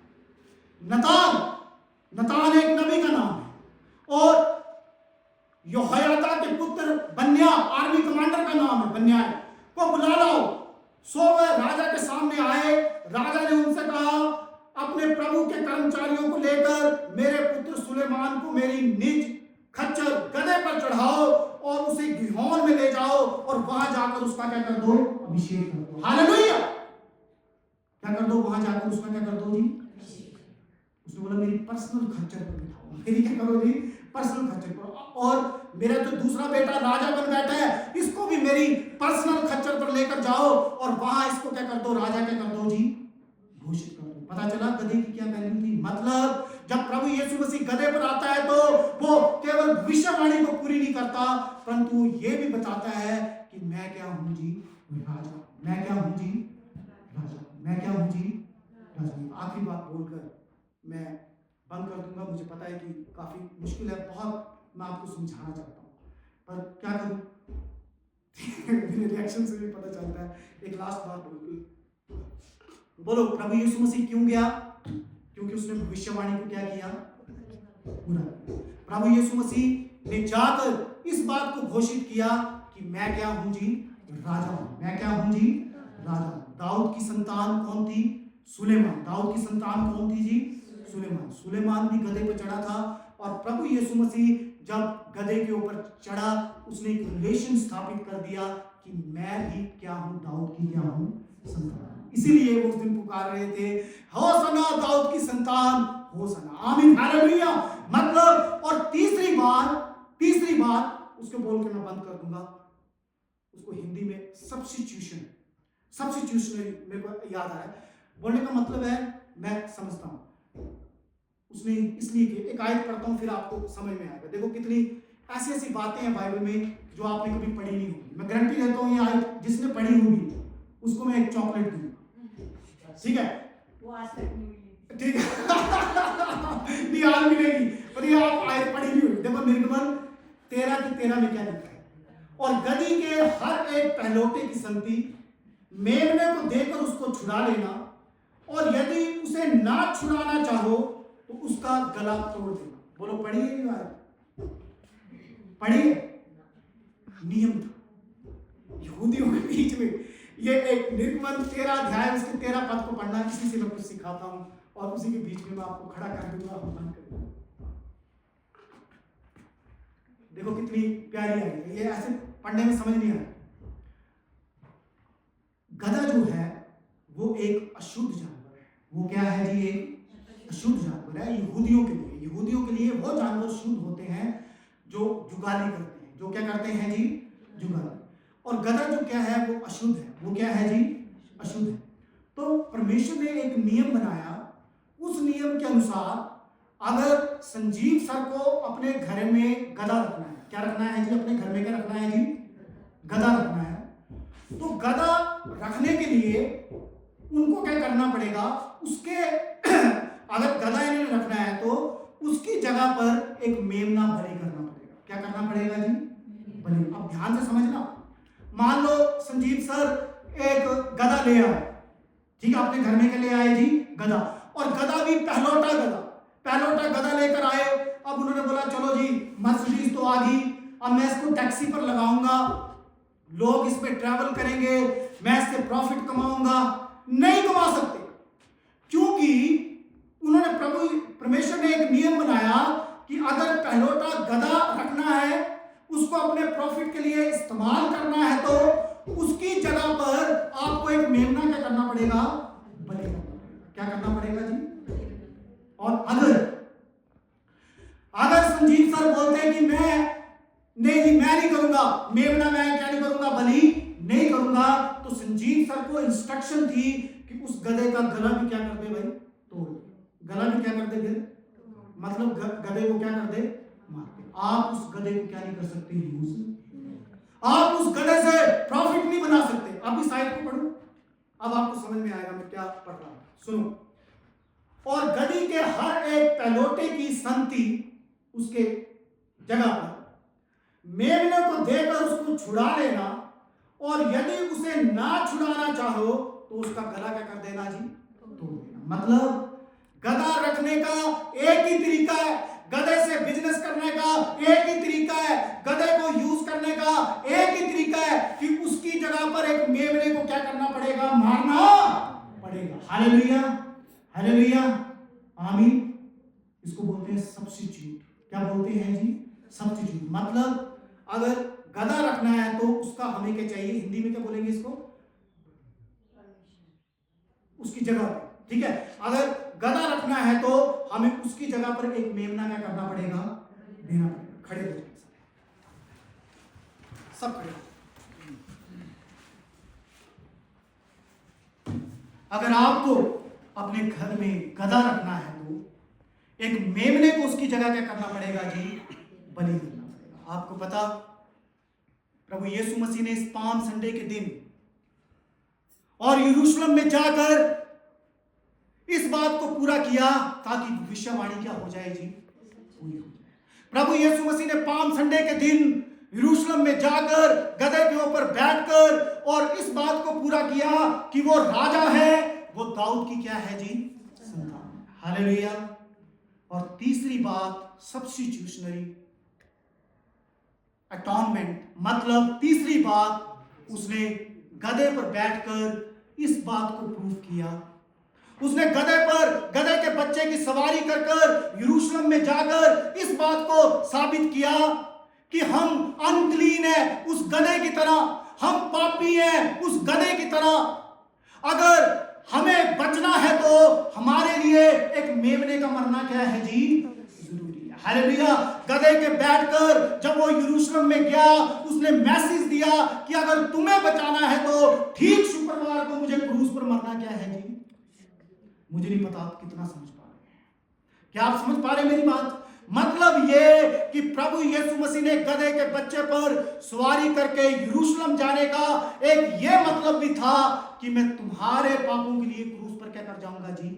नतान एक नबी का नाम है, और यहोयादा के पुत्र बन्या आर्मी कमांडर का नाम है, बन्या को बुला लाओ। सो वह राजा के सामने आए। राजा ने उनसे कहा अपने प्रभु के कर्मचारियों को लेकर मेरे पुत्र सुलेमान को मेरी निज खच्चर गधे पर चढ़ाओ और उसे गिहोन में ले जाओ और वहां जाकर उसका क्या कर दो? अभिषेक कर दो। हालेलुया। क्या कर दो? वहां जाकर उसका क्या कर दो जी? उसने बोला मेरी पर्सनल खच्चर पर बिठाओ। मेरी क्या करो जी? पर्सनल खच्चर पर। और मेरा जो दूसरा बेटा राजा बन बैठा है, इसको भी मेरी पर्सनल खच्चर पर लेकर जाओ और वहां इसको क्या कर दो? राजा क्या कर दो जी? घोषित कर दो। पता चला गधे की क्या वैल्यू थी। मतलब जब प्रभु यीशु मसीह गधे पर आता है तो वो केवल भविष्यवाणी को पूरी नहीं करता, परंतु ये भी बताता है कि मैं क्या हूं जी? राजा। मैं क्या हूं जी? राजा। मैं क्या हूं जी? राजा। आखिरी बात बोलकर मैं बंद कर दूंगा। मुझे पता है कि काफी मुश्किल है, बहुत मैं आपको समझाना चाहता हूं, पर क्या करूं? मेरे रिएक्शन से भी पता चलता है। एक लास्ट बात बोलो, प्रभु यीशु मसीह क्यों गया? क्योंकि उसने भविष्यवाणी को क्या किया? पूरा। प्रभु यीशु मसीह ने जाकर इस बात को घोषित किया कि मैं क्या हूं जी? राजा हूं। मैं क्या हूं जी? राजा। दाऊद की संतान कौन थी? सुलेमान। दाऊद की संतान कौन थी जी? सुलेमान। सुलेमान भी गधे पर चढ़ा था और प्रभु यीशु मसीह जब गधे के ऊपर चढ़ा, उसने एक रिलेशन स्थापित कर दिया कि मैं भी क्या हूं? दाऊद की क्या हूं? संतान। इसीलिए वो उस दिन पुकार रहे थे, होसना दाऊद की संतान, होसना। आमीन, हालेलुया। मतलब, और तीसरी बात उसको बोल के मैं बंद कर दूंगा। उसको हिंदी में सब्स्टिट्यूशनरी मेरे को याद आया। बोलने का मतलब है, मैं समझता हूं उसने इसलिए कि एक आयत पढ़ता हूं फिर आपको समझ में आएगा। देखो कितनी ऐसी बातें हैं बाइबल में जो आपने कभी पढ़ी नहीं होगी। मैं गारंटी देता हूं ये आयत जिसने पढ़ी होगी उसको मैं एक चॉकलेट दूंगा, ठीक है? वो आज तक नहीं मिली। ठीक है नहीं आज मिलेगी, पर ये आप आयत पढ़ी नहीं हुई। देखो निर्गमन 13 की 13 में क्या लिखा है, और गदही के हर एक पहलौठे की संगति मेमने को देकर उसको छुड़ा लेना, और यदि उसे ना छुड़ाना चाहो तो उसका गला तोड़ देना। बोलो पढ़िए नहीं आयत, पढ़िए। नियम था यहूदियों के बीच में, ये एक निर्गमन 13 अध्याय उसके 13 पद को पढ़ना, इसी से मैं कुछ सिखाता हूं और उसी के बीच में मैं आपको खड़ा कर दूंगा, बंद कर दूंगा। देखो कितनी प्यारी है ये, ऐसे पढ़ने में समझ नहीं आया। गधा जो है वो एक अशुद्ध जानवर है। वो क्या है जी? एक अशुद्ध जानवर है यहूदियों के लिए। यहूदियों के लिए वो जानवर शुद्ध होते हैं जो जुगाली करते हैं। जो क्या करते हैं जी? जुगाली। और गधा जो क्या है वो अशुद्ध है। वो क्या है जी? अशुद्ध है। तो परमेश्वर ने एक नियम बनाया, उस नियम के अनुसार अगर संजीव सर को अपने घर में गधा रखना है, क्या रखना है जी? अपने घर में क्या रखना है जी? गधा रखना है। तो गधा रखने के लिए उनको क्या करना पड़ेगा? उसके अगर गधा इन्हें रखना है तो उसकी जगह पर एक मेमना बलि करना पड़ेगा। क्या करना पड़ेगा जी? बलि। अब ध्यान से समझना, मान लो संजीव सर एक गधा ले आए, ठीक है, अपने घर में क्या ले आए जी? गधा। और गधा भी पहलौठा गधा लेकर आए। अब उन्होंने बोला चलो जी मर्सिडीज तो आ गई, अब मैं इसको टैक्सी पर लगाऊंगा, लोग इस पे ट्रैवल करेंगे, मैं इससे प्रॉफिट कमाऊंगा। नहीं कमा सकते, क्योंकि उन्होंने परमेश्वर ने एक नियम बनाया कि अगर पहलौठा गधा रखना है, उसको अपने प्रॉफिट के लिए इस्तेमाल करना है, तो उसकी जगह पर आपको एक मेमना क्या करना पड़ेगा? बलि करना पड़ेगा। क्या करना पड़ेगा जी? और अगर संजीव सर बोलते हैं कि मैं नहीं करूंगा मेमना, मैं क्या नहीं करूंगा? बलि नहीं करूंगा, तो संजीव सर को इंस्ट्रक्शन थी कि उस गधे का गला भी क्या कर दे भाई? तोड़ दे। गला भी क्या कर दे फिर? मतलब गधे को क्या कर दे? मार दे। आप उस गधे को क्या नहीं कर सकते? यूज। आप उस गधे से प्रॉफिट नहीं बना सकते। आप इस आयत को पढ़ो, अब आपको समझ में आएगा मैं क्या पढ़ रहा हूं। सुनो, और गधी के हर एक पहलौठे की संगति उसके जगह पर मेमने को देकर उसको छुड़ा लेना, और यदि उसे ना छुड़ाना चाहो तो उसका गला क्या कर देना जी? तोड़ देना। मतलब गधा रखने का एक ही तरीका है, गधे से बिजनेस करने का एक ही तरीका है, गधे को यूज करने का एक ही तरीका है कि उसकी जगह पर एक मेमने को क्या करना पड़ेगा? मारना पड़ेगा। हालेलुया, हालेलुया, आमीन। इसको बोलते हैं सब्स्टिट्यूट। क्या बोलते हैं जी? सब्स्टिट्यूट। मतलब अगर गधा रखना है तो उसका हमें क्या चाहिए? हिंदी में क्या बोलेंगे इसको? उसकी जगह पर, ठीक है, अगर गधा रखना है तो हमें उसकी जगह पर एक मेमना क्या करना पड़ेगा? देना पड़ेगा। खड़े हो जाए सब खड़े। अगर आपको अपने घर में गधा रखना है तो एक मेमने को उसकी जगह क्या करना पड़ेगा जी? बलि करना पड़ेगा। आपको पता, प्रभु यीशु मसीह ने इस पाम संडे के दिन और यरूशलेम में जाकर इस बात को पूरा किया ताकि भविष्यवाणी क्या हो जाए जी? पूरी हो जाए। प्रभु यीशु मसीह ने पाम संडे के दिन यरूशलेम में जाकर गधे के ऊपर बैठकर और इस बात को पूरा किया कि वो राजा है, वो दाऊद की क्या है जी? संतान। हालेलुया। और तीसरी बात सब्स्टिट्यूशनरी अटॉनमेंट, मतलब तीसरी बात उसने गधे पर बैठकर इस बात को प्रूव किया। उसने गधे के बच्चे की सवारी कर यरूशलेम में जाकर इस बात को साबित किया कि हम अनक्लीन है उस गधे की तरह, हम पापी हैं उस गधे की तरह। अगर हमें बचना है तो हमारे लिए एक मेमने का मरना क्या है जी? जरूरी है। हालेलुया। गधे के बैठकर जब वो यरूशलेम में गया, उसने मैसेज दिया कि अगर तुम्हें बचाना है तो ठीक शुक्रवार को मुझे क्रूस पर मरना क्या है जी? मुझे नहीं पता आप कितना समझ पा रहे हैं। क्या आप समझ पा रहे हैं मेरी बात? मतलब ये कि प्रभु यीशु मसीह ने गधे के बच्चे पर सवारी करके यरूशलेम जाने का एक ये मतलब भी था कि मैं तुम्हारे पापों के लिए क्रूस पर क्या कर जाऊंगा जी?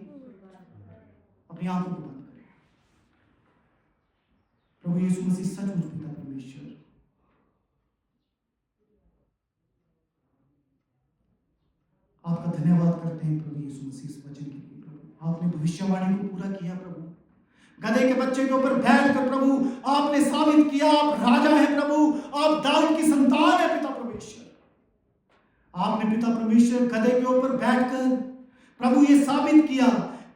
अपनी आंखों को बंद करें। प्रभु यीशु मसीह सचमुच पिता परमेश्वर, आपका धन्यवाद करते हैं प्रभु यीशु मसीह इस वचन के लिए। प्रभु आपने भविष्यवाणी को पूरा किया। प्रभु गधे के बच्चे के ऊपर बैठकर प्रभु आपने साबित किया आप राजा हैं। प्रभु आप दाऊद की संतान है पिता परमेश्वर। आपने पिता परमेश्वर गधे के ऊपर बैठकर प्रभु ये साबित किया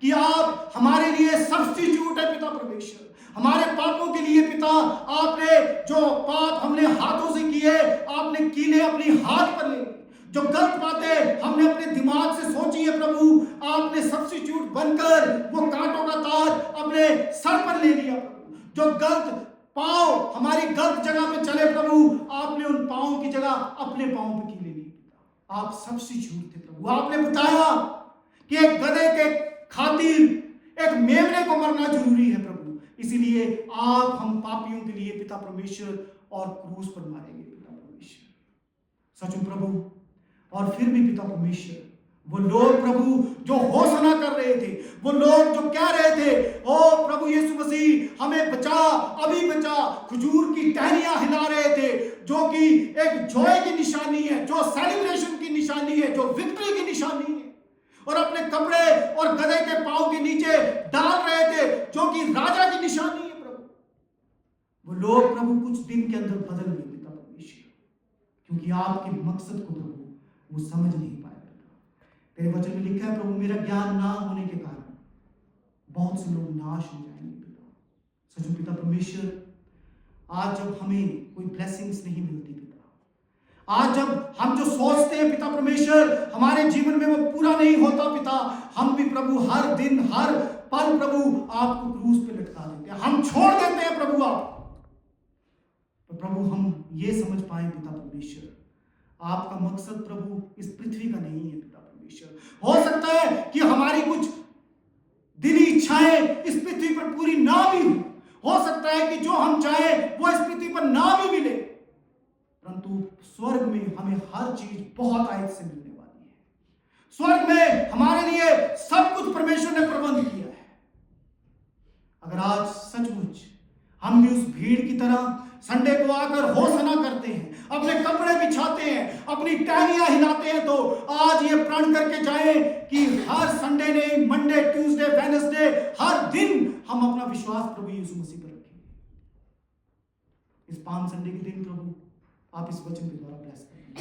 कि आप हमारे लिए सब्स्टिट्यूट है पिता परमेश्वर। हमारे पापों के लिए पिता आपने जो पाप हमने हाथों से किए आपने कीले अपनी हाथ पर ले, जो गलत बातें हमने अपने दिमाग से सोची है प्रभु आपने सब्स्टिट्यूट बनकर वो कांटों का ताज अपने सर पर ले लिया। प्रभु जो गलत पांव हमारी गलत जगह पे चले प्रभु आपने उन पांवों की जगह अपने पांव पे कीले ली। आप सब्स्टिट्यूट थे प्रभु। आपने बताया कि एक गधे के खातिर एक मेमने को मरना जरूरी है प्रभु, इसीलिए आप हम पापियों के लिए पिता परमेश्वर और क्रूस पर मारेंगे पिता परमेश्वर। सच में प्रभु, और फिर भी पिता परमेश्वर वो लोग प्रभु जो होसना कर रहे थे, वो लोग जो कह रहे थे ओ प्रभु यीशु मसीह हमें बचा, अभी बचा, खजूर की टहनियां हिला रहे थे जो कि एक जॉय की निशानी है, जो सेलिब्रेशन की निशानी है, जो विक्ट्री की निशानी है, और अपने कपड़े और गधे के पांव के नीचे डाल रहे थे जो कि राजा की निशानी है। प्रभु वो लोग प्रभु कुछ दिन के अंदर बदल गए पिता परमेश्वर, क्योंकि आपके मकसद को प्रभु वो समझ नहीं पाए। तेरे वचन में लिखा है प्रभु मेरा ज्ञान ना होने के कारण बहुत से लोग नाश हो जाएंगे पिता। सच पिता परमेश्वर, आज जब हमें कोई ब्लेसिंग्स नहीं मिलती पिता, आज जब हम जो सोचते हैं पिता परमेश्वर हमारे जीवन में वो पूरा नहीं होता पिता, हम भी प्रभु हर दिन हर पल प्रभु आपको क्रूस पे लटका देते हैं, हम छोड़ देते हैं प्रभु आप। तो प्रभु हम ये समझ पाए पिता परमेश्वर आपका मकसद प्रभु इस पृथ्वी का नहीं है पिता परमेश्वर। हो सकता है कि हमारी कुछ दिली इच्छाएं इस पृथ्वी पर पूरी ना भी हो सकता है कि जो हम चाहें वो इस पृथ्वी पर ना भी मिले, परंतु स्वर्ग में हमें हर चीज बहुत आयत से मिलने वाली है। स्वर्ग में हमारे लिए सब कुछ परमेश्वर ने प्रबंध किया है। अगर आज सचमुच हम भी उस भीड़ की तरह संडे को आकर होसना करते हैं, अपने कपड़े बिछाते हैं, अपनी टहनियां हिलाते हैं, तो आज ये प्रण करके जाएं कि हर संडे नहीं, मंडे, ट्यूसडे, वेडनेसडे, हर दिन हम अपना विश्वास प्रभु यीशु मसीह पर रखेंगे। इस पाम संडे के दिन प्रभु आप इस वचन के द्वारा ब्लेस करें।